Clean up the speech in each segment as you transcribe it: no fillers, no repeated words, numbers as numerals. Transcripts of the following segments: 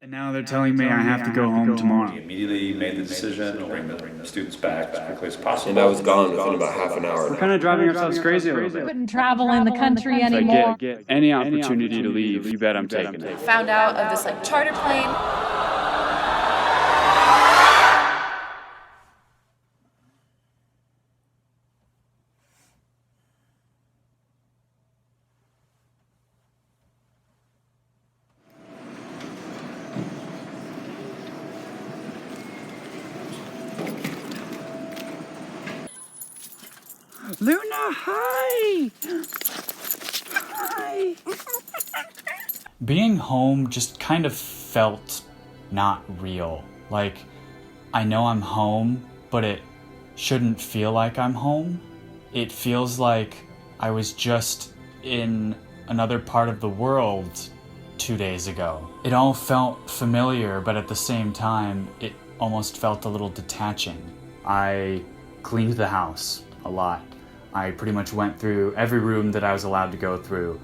And now they're telling me I have to go home tomorrow. He immediately made the decision to bring the students back as quickly as possible. And I was gone within about half an hour. We're kind of driving ourselves crazy a little bit. Couldn't travel in the country If I anymore. get any opportunity to leave, you bet I'm taking it. Found out of this charter plane. Luna, hi! Hi! Being home just kind of felt not real. Like, I know I'm home, but it shouldn't feel like I'm home. It feels like I was just in another part of the world 2 days ago. It all felt familiar, but at the same time, it almost felt a little detaching. I cleaned the house a lot. I pretty much went through every room that I was allowed to go through,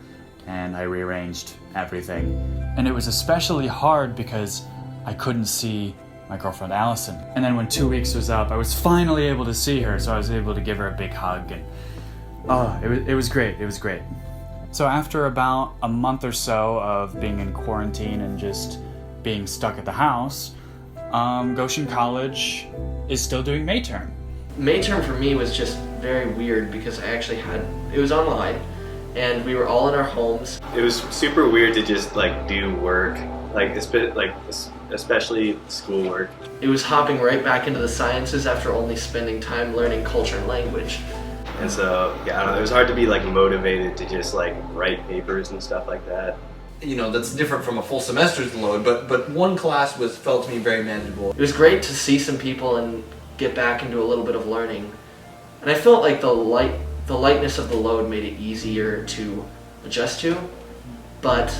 and I rearranged everything. And it was especially hard because I couldn't see my girlfriend Allison. And then when 2 weeks was up, I was finally able to see her, so I was able to give her a big hug, and it was great, it was great. So after about a month or so of being in quarantine and just being stuck at the house, Goshen College is still doing May term. May term for me was just very weird because it was online and we were all in our homes. It was super weird to just do work, especially schoolwork. It was hopping right back into the sciences after only spending time learning culture and language. And so, I don't know, it was hard to be motivated to just write papers and stuff like that. You know, that's different from a full semester's load, but one class felt to me very manageable. It was great to see some people and get back into a little bit of learning. And I felt like the lightness of the load made it easier to adjust to, but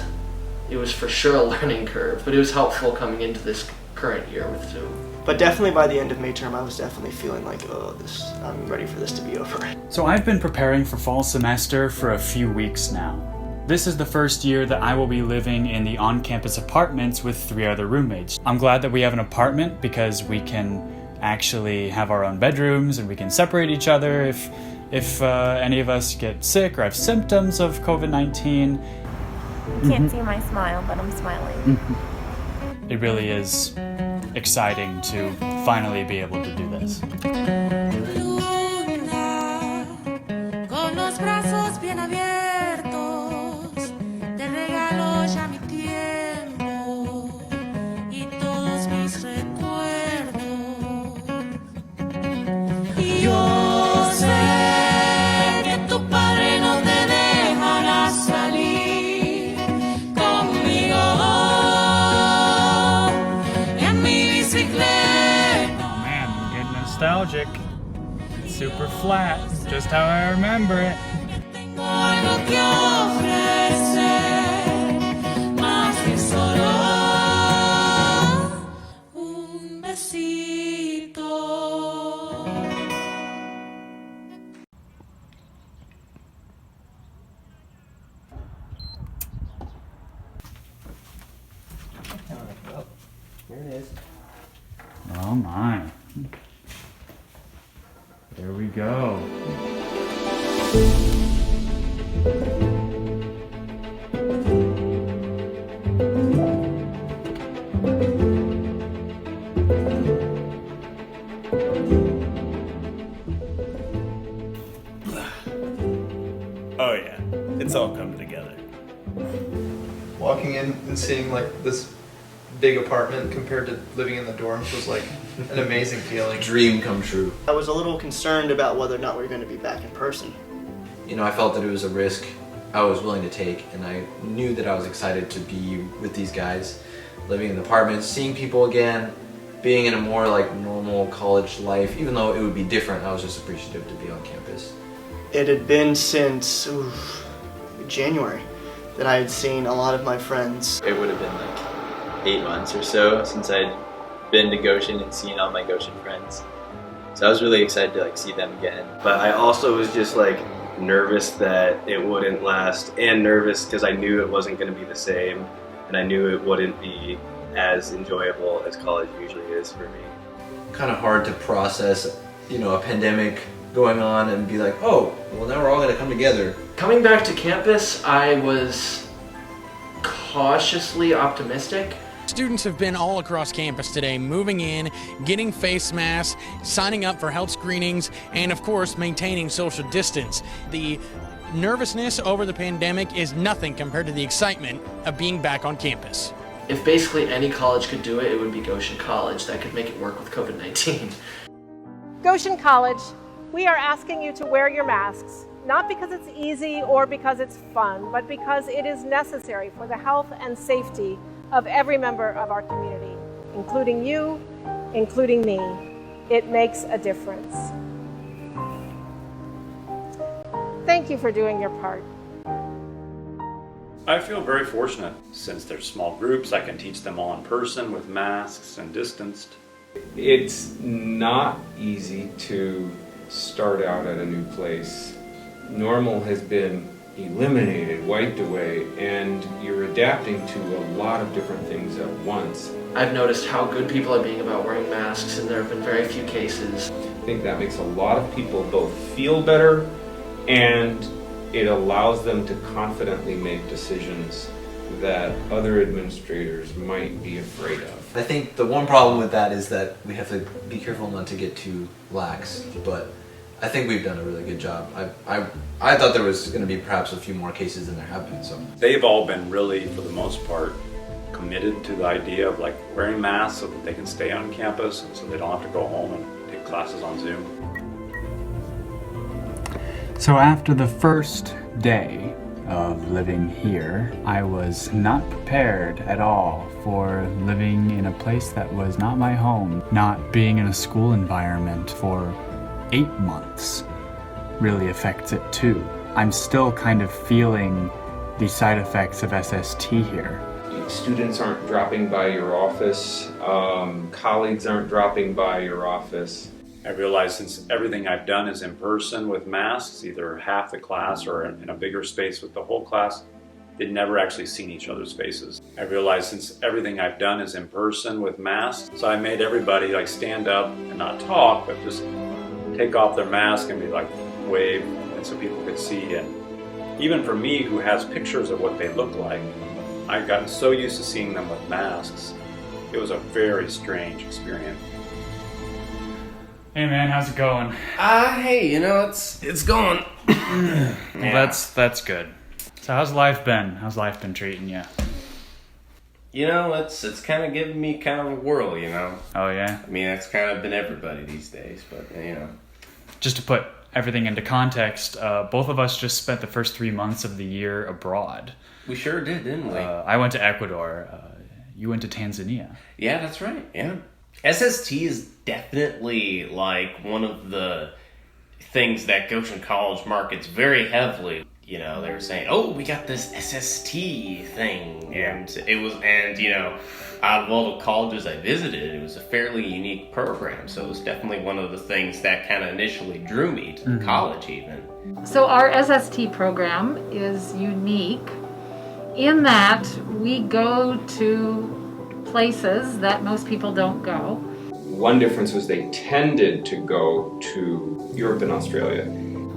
it was for sure a learning curve. But it was helpful coming into this current year with Zoom. But definitely by the end of May term, I was definitely feeling like, I'm ready for this to be over. So I've been preparing for fall semester for a few weeks now. This is the first year that I will be living in the on-campus apartments with 3 other roommates. I'm glad that we have an apartment because we can actually have our own bedrooms and we can separate each other if any of us get sick or have symptoms of COVID-19. Can't see my smile, but I'm smiling. It really is exciting to finally be able to do this. Luna, con los brazos bien abiertos, te regalo ya mi tiempo y todos mis recuerdos. Yo sé que tu padre no te dejará salir conmigo en mi bicicleta. Oh man, I'm getting nostalgic. It's super flat, just how I remember it. Tengo algo que ofrecer, más que solo un besito. Here it is. Oh my. There we go. Oh yeah, it's all coming together. Walking in and seeing this big apartment compared to living in the dorms was an amazing feeling. Dream come true. I was a little concerned about whether or not we were going to be back in person. You know, I felt that it was a risk I was willing to take, and I knew that I was excited to be with these guys, living in apartments, seeing people again, being in a more normal college life. Even though it would be different, I was just appreciative to be on campus. It had been since January that I had seen a lot of my friends. It would have been 8 months or so since I'd been to Goshen and seen all my Goshen friends. So I was really excited to see them again. But I also was just nervous that it wouldn't last, and nervous because I knew it wasn't going to be the same, and I knew it wouldn't be as enjoyable as college usually is for me. Kind of hard to process, a pandemic going on and be like, oh, well now we're all gonna come together. Coming back to campus, I was cautiously optimistic. Students have been all across campus today, moving in, getting face masks, signing up for health screenings, and of course, maintaining social distance. The nervousness over the pandemic is nothing compared to the excitement of being back on campus. If basically any college could do it, it would be Goshen College. That could make it work with COVID-19. Goshen College, we are asking you to wear your masks, not because it's easy or because it's fun, but because it is necessary for the health and safety of every member of our community, including you, including me. It makes a difference. Thank you for doing your part. I feel very fortunate. Since they're small groups, I can teach them all in person with masks and distanced. It's not easy to start out at a new place. Normal has been eliminated, wiped away, and you're adapting to a lot of different things at once. I've noticed how good people are being about wearing masks, and there have been very few cases. I think that makes a lot of people both feel better, and it allows them to confidently make decisions that other administrators might be afraid of. I think the one problem with that is that we have to be careful not to get too lax, but I think we've done a really good job. I thought there was going to be perhaps a few more cases than there have been. So They've all been really, for the most part, committed to the idea of like wearing masks so that they can stay on campus and so they don't have to go home and take classes on Zoom. So after the first day of living here, I was not prepared at all for living in a place that was not my home. Not being in a school environment for 8 months really affects it too. I'm still kind of feeling the side effects of SST here. Students aren't dropping by your office, colleagues aren't dropping by your office. I realized since everything I've done is in person with masks, either half the class or in a bigger space with the whole class, they'd never actually seen each other's faces. I realized since everything I've done is in person with masks, so I made everybody like stand up and not talk, but just take off their mask and be like wave, and so people could see. And even for me, who has pictures of what they look like, I've gotten so used to seeing them with masks. It was a very strange experience. Hey man, how's it going? Hey, it's going. Well, that's good. So how's life been? How's life been treating you? It's kind of giving me kind of a whirl, Oh yeah? I mean, that's kind of been everybody these days, but, Just to put everything into context, both of us just spent the first 3 months of the year abroad. We sure did, didn't we? I went to Ecuador. You went to Tanzania. Yeah, that's right, yeah. SST is definitely, like, one of the things that Goshen College markets very heavily. They were saying, oh, we got this SST thing. Yeah. And out of all the colleges I visited, it was a fairly unique program. So it was definitely one of the things that kind of initially drew me to college even. So our SST program is unique in that we go to places that most people don't go. One difference was they tended to go to Europe and Australia.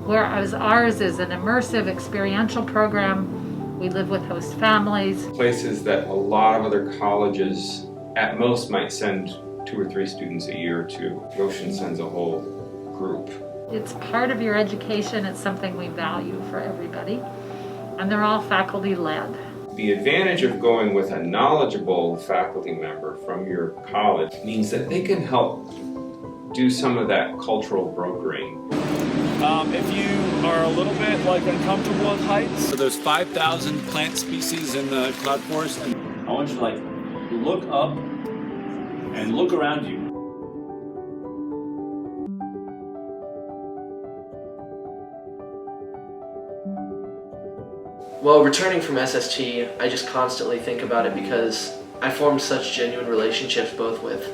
Whereas ours is an immersive experiential program. We live with host families. Places that a lot of other colleges at most might send 2 or 3 students a year to. Goshen sends a whole group. It's part of your education. It's something we value for everybody. And they're all faculty led. The advantage of going with a knowledgeable faculty member from your college means that they can help do some of that cultural brokering. If you are a little bit uncomfortable with heights, so there's 5,000 plant species in the cloud forest, and I want you to look up and look around you. Well, returning from SST, I just constantly think about it because I formed such genuine relationships both with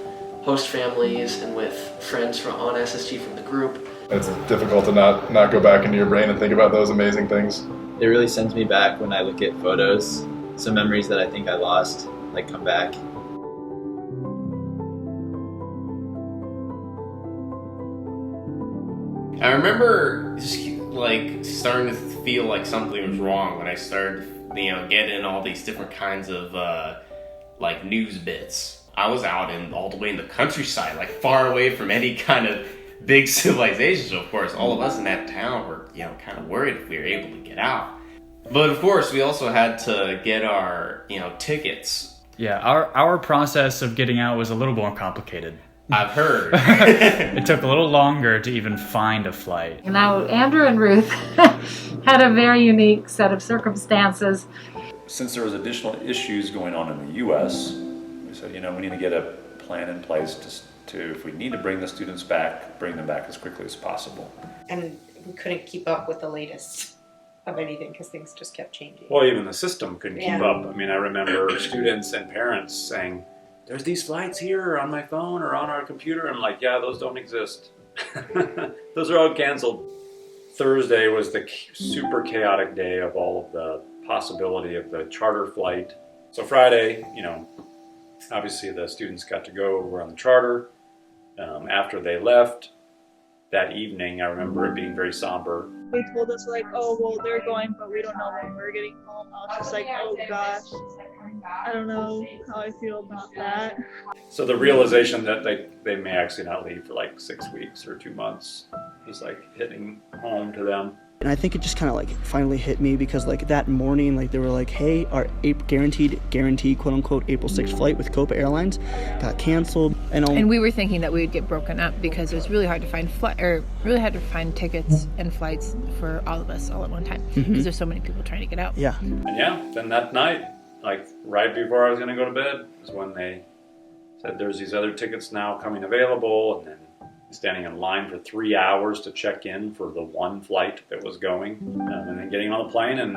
host families and with friends on SST from the group. It's difficult to not go back into your brain and think about those amazing things. It really sends me back when I look at photos. Some memories that I think I lost, come back. I remember just like starting to feel like something was wrong when I started, getting all these different kinds of like news bits. I was out all the way in the countryside, like far away from any kind of big civilization. So of course, all of us in that town were, kind of worried if we were able to get out. But of course, we also had to get our, tickets. Yeah, our process of getting out was a little more complicated. I've heard. It took a little longer to even find a flight. Now, Andrew and Ruth had a very unique set of circumstances. Since there was additional issues going on in the U.S., we said, we need to get a plan in place to if we need to bring the students back, bring them back as quickly as possible. And we couldn't keep up with the latest of anything because things just kept changing. Well, even the system couldn't keep Yeah. up. I mean, I remember students and parents saying, there's these flights here on my phone or on our computer. I'm like, yeah, those don't exist. Those are all canceled. Thursday was the super chaotic day of all of the possibility of the charter flight. So Friday, obviously the students got to go over on the charter. After they left that evening, I remember it being very somber. They told us they're going, but we don't know when we're getting home. I was just like, oh gosh, I don't know how I feel about that. So the realization that they may actually not leave for like 6 weeks or 2 months was like hitting home to them. And I think it just kind of finally hit me because that morning, they were like, hey, our guaranteed quote unquote April 6th flight with Copa Airlines got canceled. And we were thinking that we would get broken up because it was really hard to find tickets and flights for all of us all at one time because there's so many people trying to get out. Yeah. And then that night, right before I was going to go to bed, is when they said there's these other tickets now coming available, and then standing in line for 3 hours to check in for the one flight that was going, and then getting on the plane and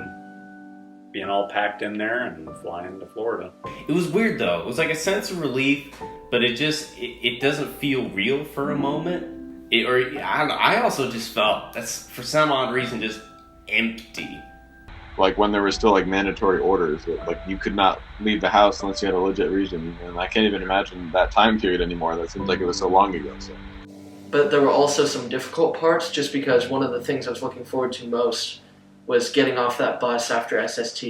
being all packed in there and flying to Florida. It was weird though. It was like a sense of relief, but it doesn't feel real for a moment. I also just felt that's for some odd reason just empty. Like when there were still mandatory orders, you could not leave the house unless you had a legit reason, and I can't even imagine that time period anymore. That seems like it was so long ago. So. But there were also some difficult parts just because one of the things I was looking forward to most was getting off that bus after SST,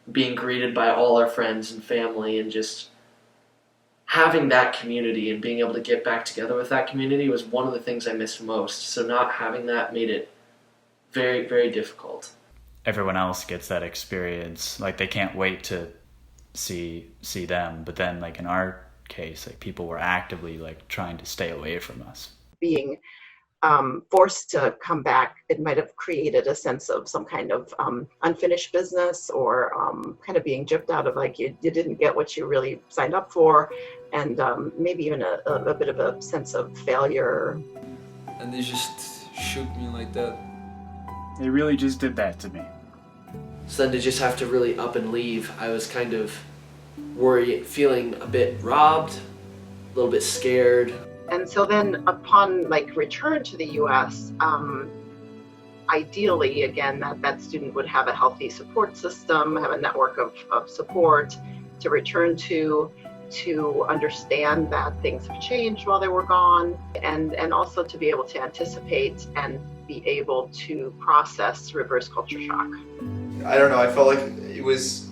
being greeted by all our friends and family, and just having that community and being able to get back together with that community was one of the things I missed most. So not having that made it very, very difficult. Everyone else gets that experience. They can't wait to see them. But then, in our case, people were actively trying to stay away from us. Being forced to come back, it might have created a sense of some kind of unfinished business or kind of being gypped out of you didn't get what you really signed up for, and maybe even a bit of a sense of failure. And they just shook me like that. They really just did that to me. So then to just have to really up and leave, I was kind of worried, feeling a bit robbed, a little bit scared. And so then upon return to the U.S., ideally, again, that student would have a healthy support system, have a network of support to return to understand that things have changed while they were gone, and also to be able to anticipate and be able to process reverse culture shock. I don't know, I felt like it was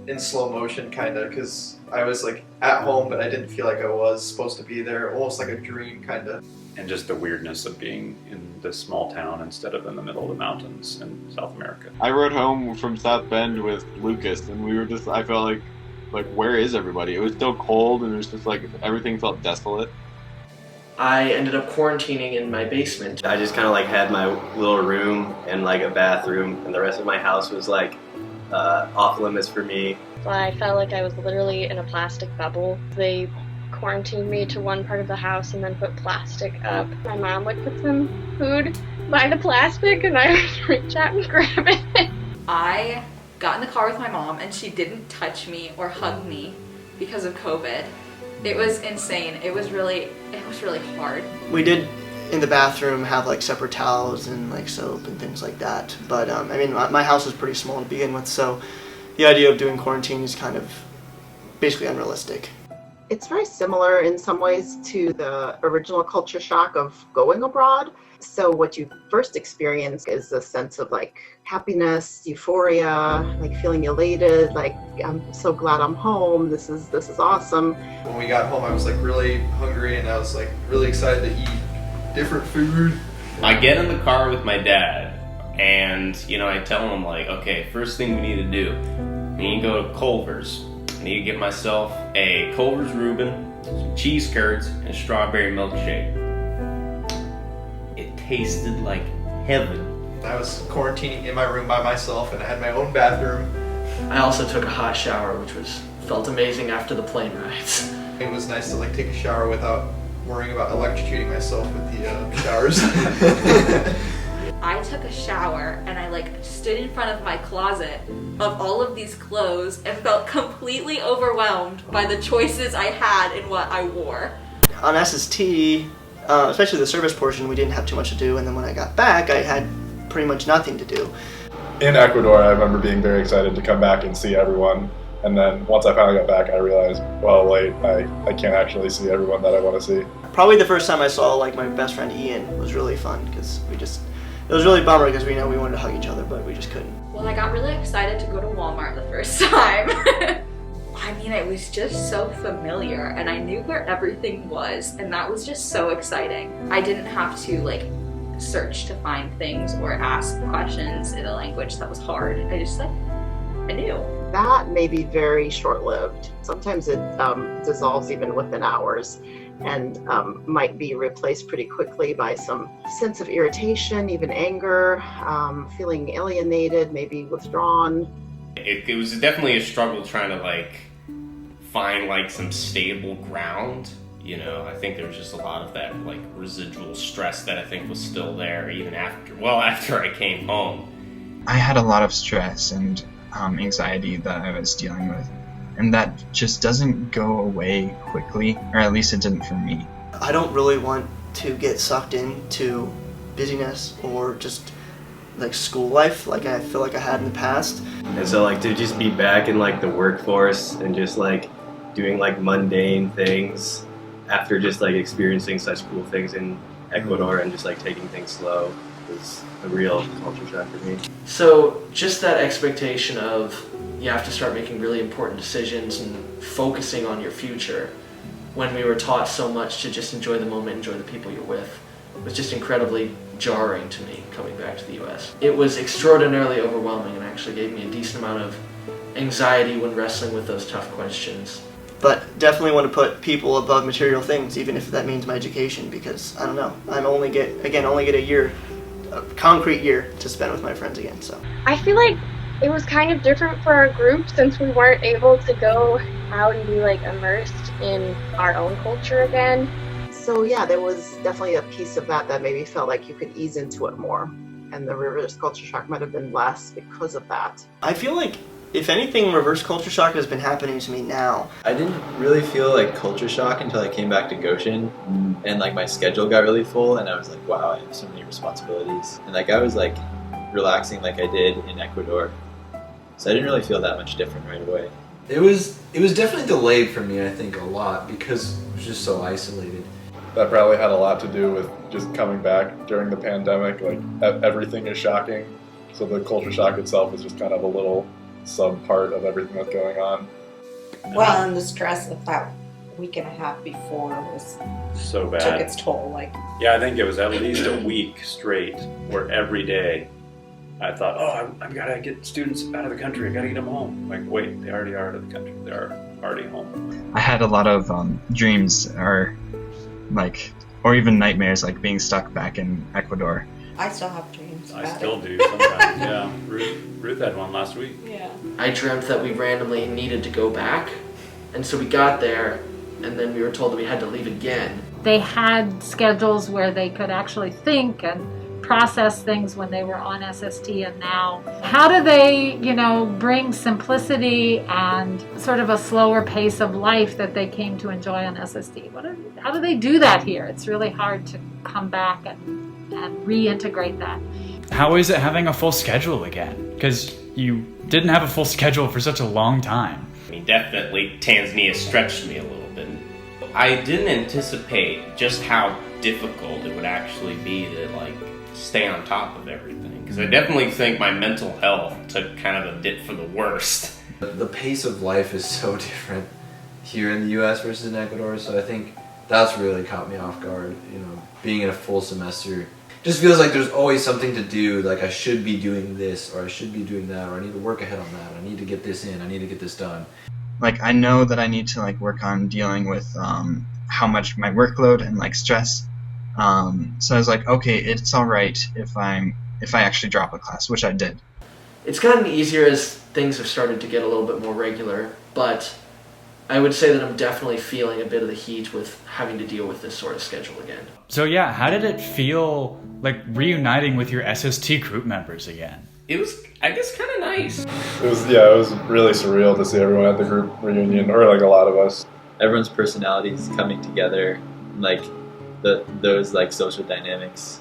in slow motion kind of, because I was at home, but I didn't feel like I was supposed to be there, almost like a dream kind of. And just the weirdness of being in this small town instead of in the middle of the mountains in South America. I rode home from South Bend with Lucas, and we were I felt like where is everybody? It was still cold, and it was just everything felt desolate. I ended up quarantining in my basement. I just kind of had my little room and a bathroom, and the rest of my house was off limits for me. I felt like I was literally in a plastic bubble. They quarantined me to one part of the house and then put plastic up. My mom would put some food by the plastic and I would reach out and grab it. I got in the car with my mom and she didn't touch me or hug me because of COVID. It was insane. It was really hard. We did in the bathroom have separate towels and soap and things like that. But my house was pretty small to begin with, so the idea of doing quarantine is kind of basically unrealistic. It's very similar in some ways to the original culture shock of going abroad. So what you first experience is a sense of like happiness, euphoria, like feeling elated, like I'm so glad I'm home. This is awesome. When we got home, I was like really hungry and I was like really excited to eat different food. I get in the car with my dad and, I tell him like, okay, first thing we need to do, we need to go to Culver's. I need to get myself a Culver's Reuben, some cheese curds, and a strawberry milkshake. It tasted like heaven. I was quarantining in my room by myself and I had my own bathroom. I also took a hot shower, which felt amazing after the plane rides. It was nice to like take a shower without worrying about electrocuting myself with the showers. I took a shower and I stood in front of my closet of all of these clothes and felt completely overwhelmed by the choices I had in what I wore. On SST, especially the service portion, we didn't have too much to do, and then when I got back, I had pretty much nothing to do. In Ecuador, I remember being very excited to come back and see everyone. And then once I finally got back, I realized, well, wait, I can't actually see everyone that I want to see. Probably the first time I saw my best friend Ian was really fun because it was really bummer because we wanted to hug each other, but we just couldn't. Well, I got really excited to go to Walmart the first time. I mean, it was just so familiar and I knew where everything was, and that was just so exciting. I didn't have to search to find things or ask questions in a language that was hard. I just I knew. That may be very short-lived. Sometimes it dissolves even within hours and might be replaced pretty quickly by some sense of irritation, even anger, feeling alienated, maybe withdrawn. It was definitely a struggle trying to find some stable ground. I think there was just a lot of that residual stress that I think was still there even after I came home. I had a lot of stress and anxiety that I was dealing with, and that just doesn't go away quickly, or at least it didn't for me. I don't really want to get sucked into busyness or just school life like I feel like I had in the past. And so to just be back in the workforce and just doing mundane things after just experiencing such cool things in Ecuador and just taking things slow was a real culture shock for me. So just that expectation of you have to start making really important decisions and focusing on your future when we were taught so much to just enjoy the moment, enjoy the people you're with, was just incredibly jarring to me coming back to the US. It was extraordinarily overwhelming and actually gave me a decent amount of anxiety when wrestling with those tough questions. But definitely want to put people above material things, even if that means my education, because I don't know, I'm only get a year, a concrete year to spend with my friends again. So I feel like it was kind of different for our group since we weren't able to go out and be immersed in our own culture again. So yeah, there was definitely a piece of that maybe felt like you could ease into it more, and the reverse culture shock might have been less because of that. I feel like, if anything, reverse culture shock has been happening to me now. I didn't really feel culture shock until I came back to Goshen, and my schedule got really full, and I was like, wow, I have so many responsibilities. And I was relaxing like I did in Ecuador. So I didn't really feel that much different right away. It was definitely delayed for me, I think, a lot because I was just so isolated. That probably had a lot to do with just coming back during the pandemic. Everything is shocking, so the culture shock itself is just kind of a little sub-part of everything that's going on. Well, and the stress of that week and a half before was so bad. Took its toll. Yeah, I think it was at least a week straight where every day I thought, I've got to get students out of the country. I got to get them home. Wait, they already are out of the country. They're already home. I had a lot of dreams or even nightmares, being stuck back in Ecuador. I still have dreams. I still do sometimes. Yeah, Ruth had one last week. Yeah. I dreamt that we randomly needed to go back, and so we got there, and then we were told that we had to leave again. They had schedules where they could actually think and process things when they were on SST, and now how do they bring simplicity and sort of a slower pace of life that they came to enjoy on SST? How do they do that here? It's really hard to come back and reintegrate that. How is it having a full schedule again? Because you didn't have a full schedule for such a long time. I mean, definitely Tanzania stretched me a little bit. I didn't anticipate just how difficult it would actually be to like stay on top of everything. Because I definitely think my mental health took kind of a dip for the worst. The pace of life is so different here in the U.S. versus in Ecuador, so I think that's really caught me off guard. You know, being in a full semester just feels like there's always something to do. Like I should be doing this, or I should be doing that, or I need to work ahead on that. I need to get this in. I need to get this done. Like I know that I need to like work on dealing with how much my workload and like stress. So I was like, okay, it's all right if I actually drop a class, which I did. It's gotten easier as things have started to get a little bit more regular, but I would say that I'm definitely feeling a bit of the heat with having to deal with this sort of schedule again. So yeah, how did it feel like reuniting with your SST group members again? It was, I guess, kind of nice. It was really surreal to see everyone at the group reunion, or like a lot of us. Everyone's personalities coming together, like those like social dynamics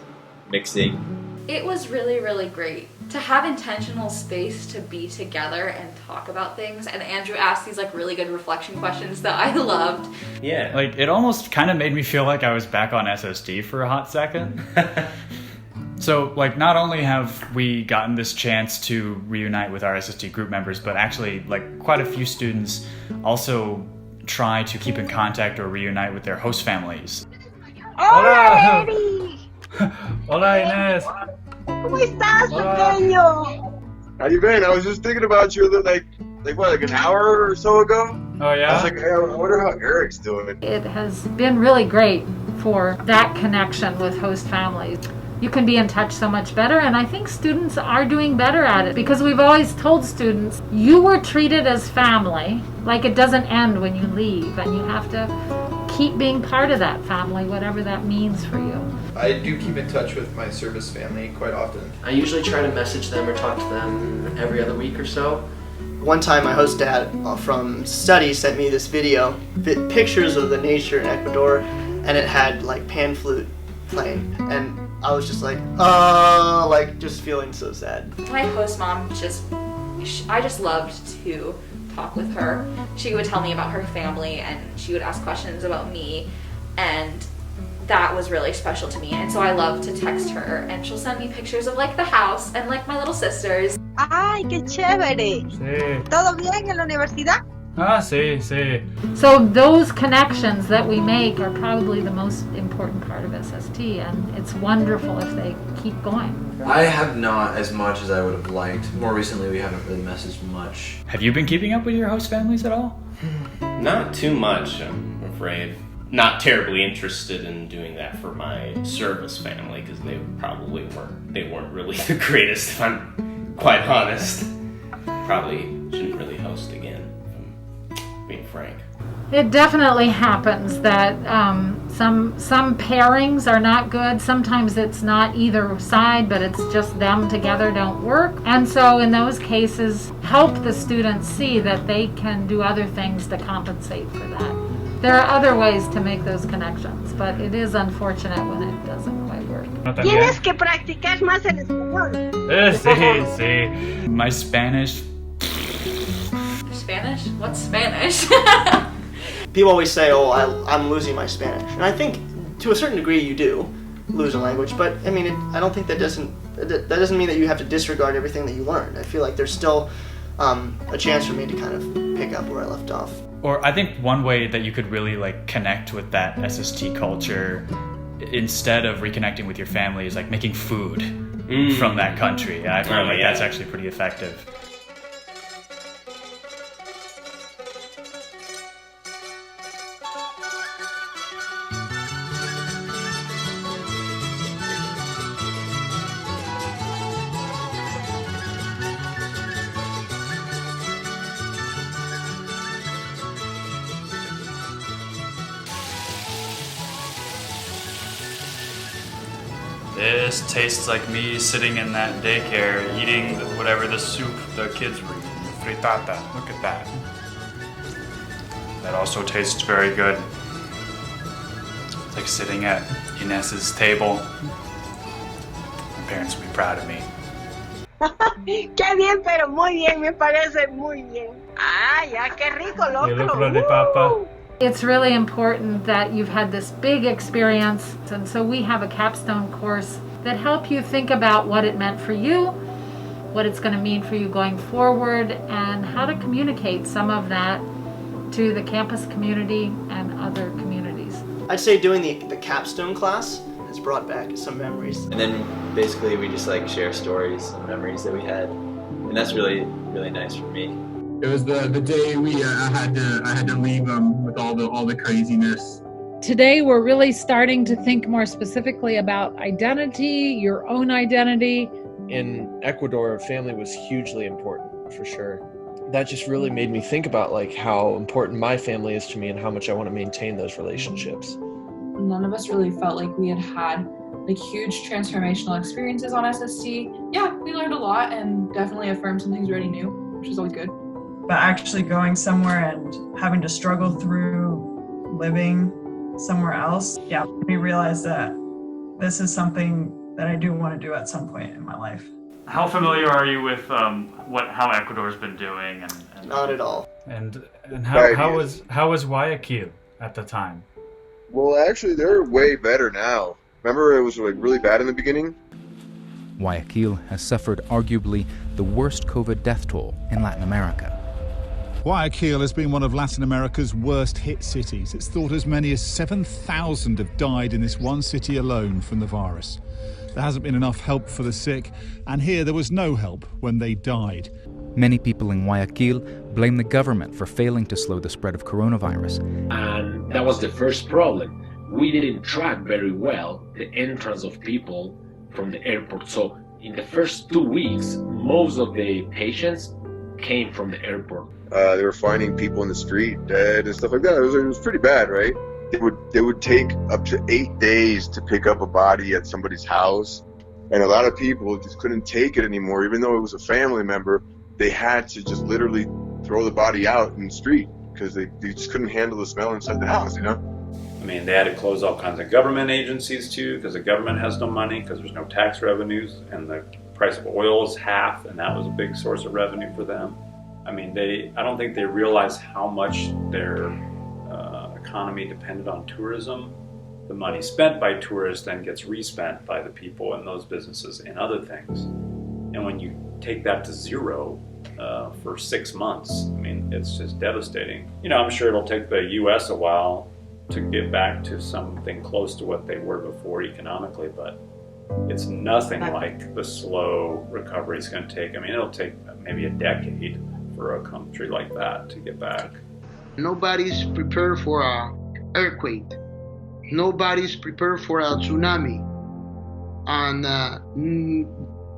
mixing. It was really, really great to have intentional space to be together and talk about things. And Andrew asked these like really good reflection questions that I loved. Yeah. Like it almost kind of made me feel like I was back on SSD for a hot second. So like not only have we gotten this chance to reunite with our SST group members, but actually like quite a few students also try to keep in contact or reunite with their host families. Hola, Eric. Hola, Inés. ¿Cómo estás, pequeño? How you been? I was just thinking about you like an hour or so ago. Oh yeah? I was like, hey, I wonder how Eric's doing. It has been really great for that connection with host families. You can be in touch so much better, and I think students are doing better at it because we've always told students, you were treated as family, like it doesn't end when you leave, and you have to keep being part of that family, whatever that means for you. I do keep in touch with my service family quite often. I usually try to message them or talk to them every other week or so. One time my host dad from study sent me this video, pictures of the nature in Ecuador, and it had like pan flute playing, and I was just like just feeling so sad. My host mom I just loved to talk with her. She would tell me about her family and she would ask questions about me, and that was really special to me. And so I love to text her, and she'll send me pictures of like the house and like my little sisters. Ay, qué chévere. Sí. ¿Todo bien en la universidad? Ah, sí, sí. So those connections that we make are probably the most important part of SST, and it's wonderful if they keep going. I have not as much as I would have liked. More recently, we haven't really messaged much. Have you been keeping up with your host families at all? Not too much, I'm afraid. Not terribly interested in doing that for my service family because they probably weren't really the greatest, if I'm quite honest. Probably shouldn't really host again, if I'm being frank. It definitely happens that some pairings are not good. Sometimes it's not either side, but it's just them together don't work. And so in those cases, help the students see that they can do other things to compensate for that. There are other ways to make those connections, but it is unfortunate when it doesn't quite work. Tienes que practicar más el español. Sí, sí. My Spanish. Spanish? What's Spanish? People always say, oh, I'm losing my Spanish. And I think to a certain degree you do lose a language, but I mean, I don't think that doesn't mean that you have to disregard everything that you learned. I feel like there's still a chance for me to kind of pick up where I left off. Or I think one way that you could really like connect with that SST culture instead of reconnecting with your family is like making food from that country. And I feel like that's actually pretty effective. This tastes like me sitting in that daycare eating whatever the soup the kids were eating. Frittata. Look at that. That also tastes very good. It's like sitting at Inés's table. My parents will be proud of me. Qué bien, pero muy bien, me parece muy bien. Ay, ya, qué rico, loco. You look like the papa. It's really important that you've had this big experience, and so we have a capstone course that help you think about what it meant for you, what it's going to mean for you going forward, and how to communicate some of that to the campus community and other communities. I'd say doing the capstone class has brought back some memories. And then basically we just like share stories and memories that we had, and that's really nice for me. It was the day I had to leave with all the craziness. Today we're really starting to think more specifically about identity, your own identity. In Ecuador, family was hugely important, for sure. That just really made me think about like how important my family is to me and how much I want to maintain those relationships. None of us really felt like we had like huge transformational experiences on SST. Yeah, we learned a lot and definitely affirmed some things we already knew, which is always good. But actually going somewhere and having to struggle through living somewhere else, yeah, made me realize that this is something that I do want to do at some point in my life. How familiar are you with how Ecuador's been doing? And Not at all. And how was Guayaquil at the time? Well, actually, they're way better now. Remember, it was like really bad in the beginning? Guayaquil has suffered arguably the worst COVID death toll in Latin America. Guayaquil has been one of Latin America's worst hit cities. It's thought as many as 7,000 have died in this one city alone from the virus. There hasn't been enough help for the sick, and here there was no help when they died. Many people in Guayaquil blame the government for failing to slow the spread of coronavirus. And that was the first problem. We didn't track very well the entrance of people from the airport. So in the first 2 weeks, most of the patients came from the airport. They were finding people in the street dead and stuff like that. It was pretty bad, right? They would take up to 8 days to pick up a body at somebody's house, and a lot of people just couldn't take it anymore. Even though it was a family member, they had to just literally throw the body out in the street because they just couldn't handle the smell inside the house, you know? I mean, they had to close all kinds of government agencies too because the government has no money because there's no tax revenues, and the price of oil is half, and that was a big source of revenue for them. I mean, I don't think they realize how much their economy depended on tourism. The money spent by tourists then gets respent by the people in those businesses in other things. And when you take that to zero for 6 months, I mean, it's just devastating. You know, I'm sure it'll take the U.S. a while to get back to something close to what they were before economically, but it's nothing like the slow recovery it's going to take. I mean, it'll take maybe a decade for a country like that to get back. Nobody's prepared for an earthquake. Nobody's prepared for a tsunami. And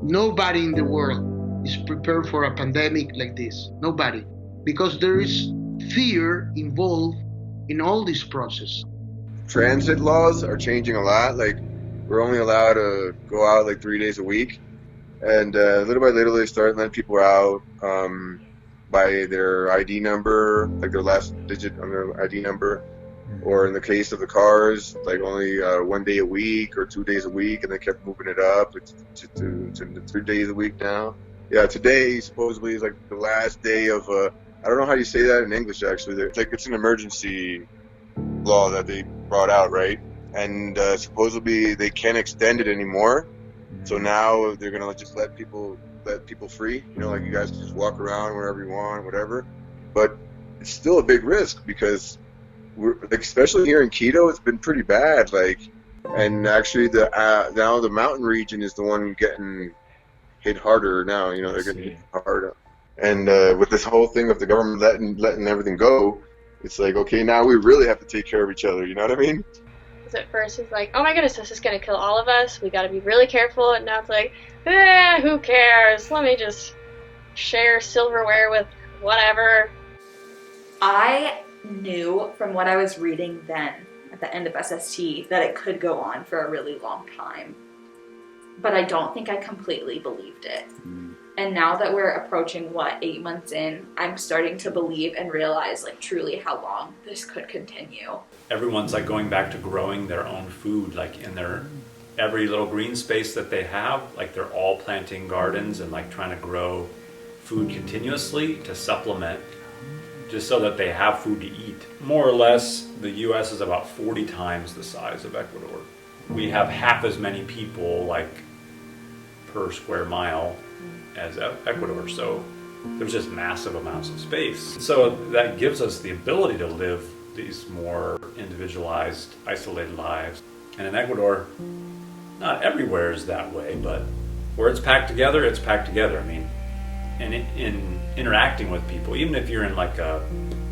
nobody in the world is prepared for a pandemic like this. Nobody. Because there is fear involved in all this process. Transit laws are changing a lot. Like, we're only allowed to go out like 3 days a week. And little by little, they start letting people out by their ID number, like their last digit on their ID number. Or in the case of the cars, like only 1 day a week or 2 days a week, and they kept moving it up to 3 days a week now. Yeah, today supposedly is like the last day of, I don't know how you say that in English actually. It's like it's an emergency law that they brought out, right? And supposedly they can't extend it anymore. So now they're gonna just let people free. You know, like you guys can just walk around wherever you want, whatever. But it's still a big risk because we're like, especially here in Quito, it's been pretty bad. Like, and actually now the mountain region is the one getting hit harder now. You know, they're getting hit harder. And with this whole thing of the government letting everything go, it's like, okay, now we really have to take care of each other. You know what I mean? At first it's like, oh my goodness, this is going to kill all of us. We got to be really careful. And now it's like, who cares? Let me just share silverware with whatever. I knew from what I was reading then at the end of SST that it could go on for a really long time. But I don't think I completely believed it. And now that we're approaching, 8 months in, I'm starting to believe and realize like truly how long this could continue. Everyone's like going back to growing their own food, like in their every little green space that they have, like they're all planting gardens and like trying to grow food continuously to supplement just so that they have food to eat. More or less, the US is about 40 times the size of Ecuador. We have half as many people, like, per square mile as Ecuador, so there's just massive amounts of space. So that gives us the ability to live these more individualized, isolated lives. And in Ecuador, not everywhere is that way, but where it's packed together, it's packed together. I mean, and in interacting with people, even if you're in like a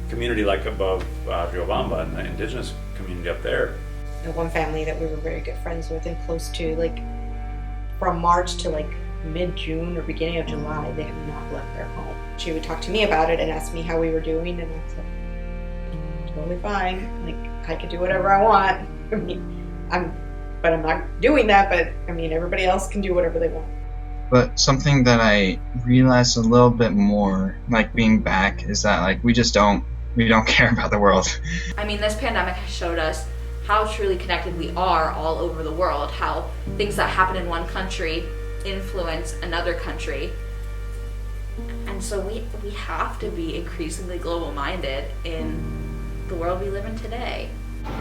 community like above Riobamba, and the indigenous community up there. The one family that we were very good friends with and close to, like from March to like mid-June or beginning of July, they have not left their home. She would talk to me about it and ask me how we were doing, and I was like, totally fine. Like, I could do whatever I want. I mean, I'm not doing that, but I mean, everybody else can do whatever they want. But something that I realized a little bit more, like being back, is that like we don't care about the world. I mean, this pandemic has showed us how truly connected we are all over the world, how things that happen in one country influence another country. And so we have to be increasingly global minded in the world we live in today.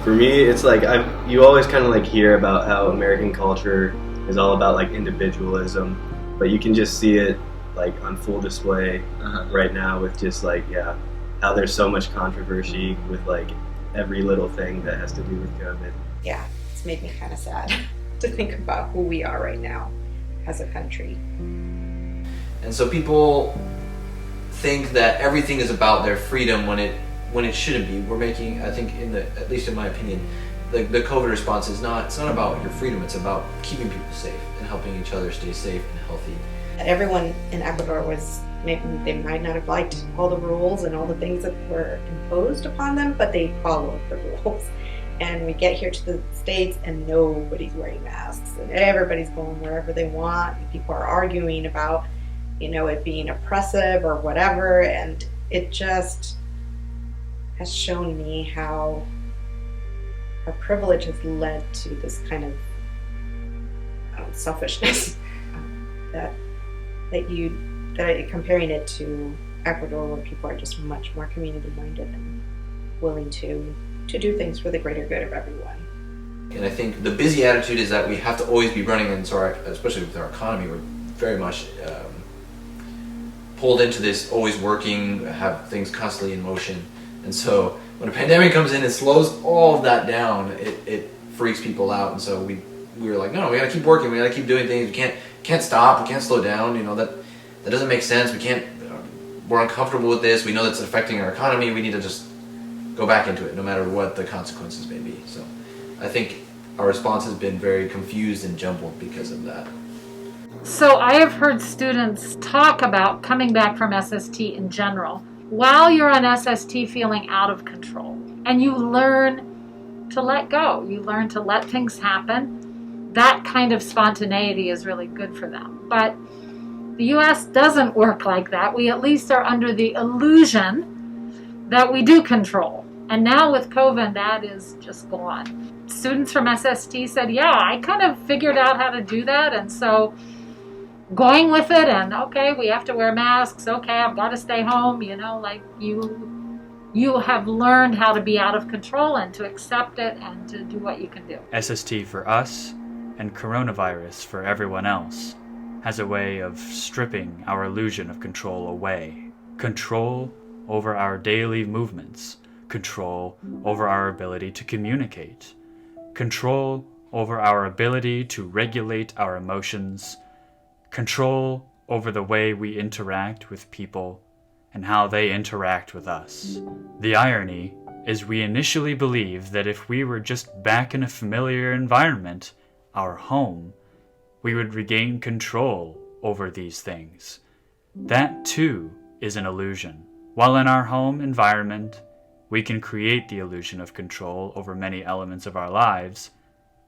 For me, it's like you always kind of like hear about how American culture is all about like individualism, but you can just see it like on full display right now with just like, yeah, how there's so much controversy with like every little thing that has to do with COVID. Yeah, it's made me kind of sad to think about who we are right now as a country. And so people think that everything is about their freedom when it shouldn't be. We're making, I think, at least in my opinion, the COVID response it's not about your freedom, it's about keeping people safe and helping each other stay safe and healthy. Everyone in Ecuador they might not have liked all the rules and all the things that were imposed upon them, but they followed the rules. And we get here to the States and nobody's wearing masks and everybody's going wherever they want. And people are arguing about, it being oppressive or whatever. And it just has shown me how our privilege has led to this kind of selfishness that comparing it to Ecuador, where people are just much more community-minded and willing to do things for the greater good of everyone. And I think the busy attitude is that we have to always be running, and so especially with our economy, we're very much pulled into this always working, have things constantly in motion. And so when a pandemic comes in and slows all of that down, it freaks people out. And so we were like, no, we gotta keep working, we gotta keep doing things, we can't stop, we can't slow down, that doesn't make sense, we're uncomfortable with this, we know that's affecting our economy, we need to just go back into it no matter what the consequences may be. So I think our response has been very confused and jumbled because of that. So I have heard students talk about coming back from SST in general. While you're on SST feeling out of control, and you learn to let go, you learn to let things happen, that kind of spontaneity is really good for them. But the US doesn't work like that. We at least are under the illusion that we do control. And now with COVID, that is just gone. Students from SST said, yeah, I kind of figured out how to do that. And so going with it, and okay, we have to wear masks. Okay, I've got to stay home. You have learned how to be out of control and to accept it and to do what you can do. SST for us and coronavirus for everyone else has a way of stripping our illusion of control away. Control over our daily movements. Control over our ability to communicate. Control over our ability to regulate our emotions. Control over the way we interact with people and how they interact with us. The irony is we initially believed that if we were just back in a familiar environment, our home, we would regain control over these things. That too is an illusion. While in our home environment, we can create the illusion of control over many elements of our lives,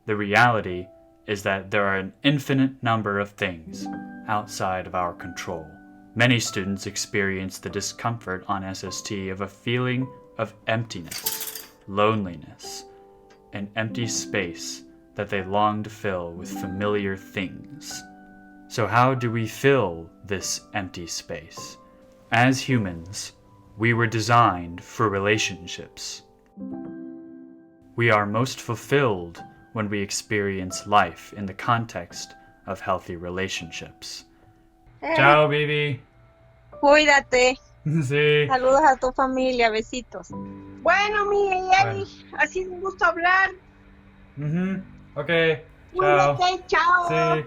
the reality is that there are an infinite number of things outside of our control. Many students experience the discomfort on SST of a feeling of emptiness, loneliness, an empty space that they long to fill with familiar things. So how do we fill this empty space? As humans, We were designed for relationships. We are most fulfilled when we experience life in the context of healthy relationships. Ciao, baby. Cuídate. Sí. Saludos a tu familia, besitos. Bueno, mi Eli, ha sido un gusto hablar. Okay. Ciao. Cuídate, chao. Sí.